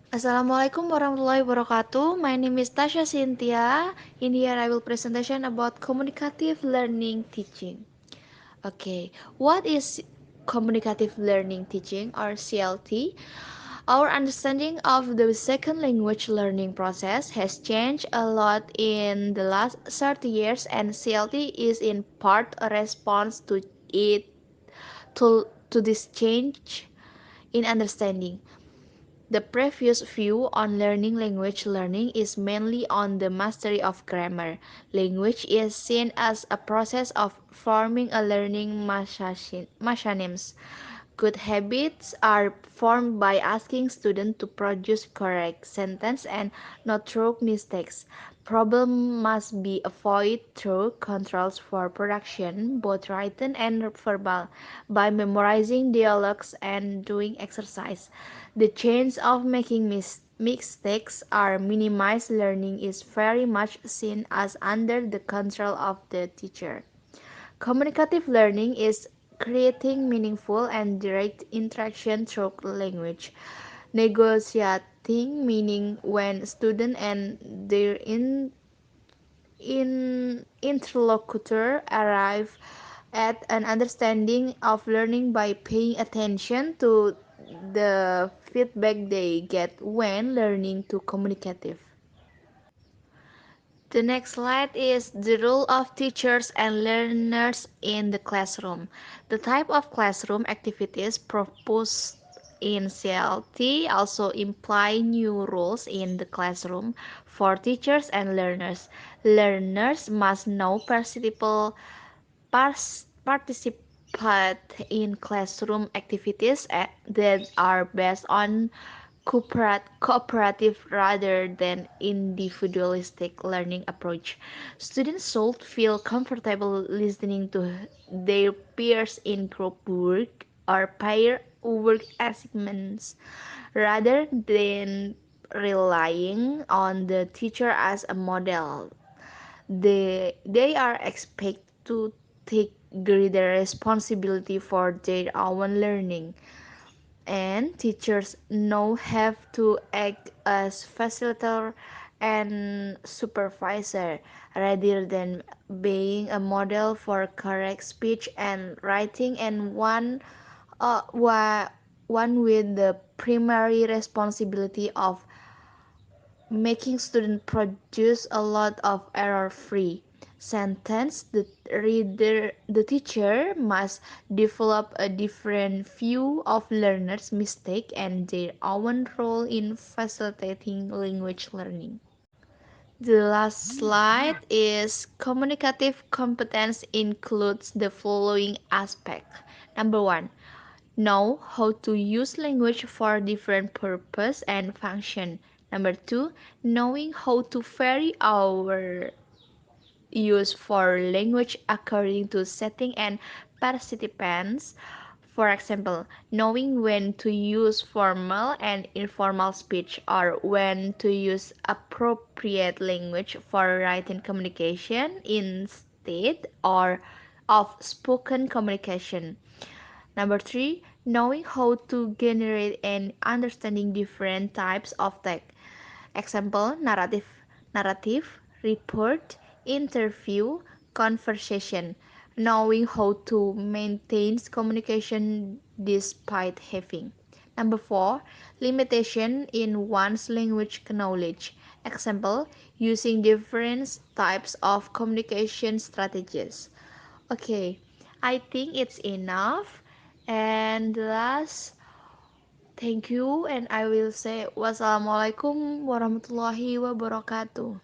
Assalamualaikum warahmatullahi wabarakatuh. My name is Tasya Sintiya. In here I will presentation about communicative learning teaching. Okay, what is communicative learning teaching or CLT? Our understanding of the second language learning process has changed a lot in the last 30 years, and CLT is in part a response to it to this change in understanding. The previous view on learning language learning is mainly on the mastery of grammar. Language is seen as a process of forming a learning mechanisms. Good habits are formed by asking students to produce correct sentence and not through mistakes. Problem must be avoided through controls for production, both written and verbal, by memorizing dialogues and doing exercise. The chance of making mistakes are minimized. Learning is very much seen as under the control of the teacher. Communicative learning is creating meaningful and direct interaction through language. Negotiating meaning when student and their interlocutor arrive at an understanding of learning by paying attention to the feedback they get when learning to communicative. The next slide is the role of teachers and learners in the classroom. The type of classroom activities proposed in CLT also imply new roles in the classroom for teachers and learners. Learners must know participate in classroom activities that are based on cooperative rather than individualistic learning approach. Students should feel comfortable listening to their peers in group work or pair work assignments rather than relying on the teacher as a model. They are expected to take greater responsibility for their own learning, and teachers now have to act as facilitator and supervisor rather than being a model for correct speech and writing, and one with the primary responsibility of making students produce a lot of error-free sentence. The teacher must develop a different view of learners' mistake and their own role in facilitating language learning. The last slide is communicative competence includes the following aspect. Number one, know how to use language for different purpose and function. Number two, knowing how to vary our use for language according to setting and participants. For example, knowing when to use formal and informal speech, or when to use appropriate language for written communication instead or of spoken communication. Number three, knowing how to generate and understanding different types of text. Example, narrative, report, interview, conversation. Knowing how to maintain communication despite having. Number four, limitation in one's language knowledge. Example, using different types of communication strategies. Okay, I think it's enough. And last, thank you, and I will say wassalamualaikum warahmatullahi wabarakatuh.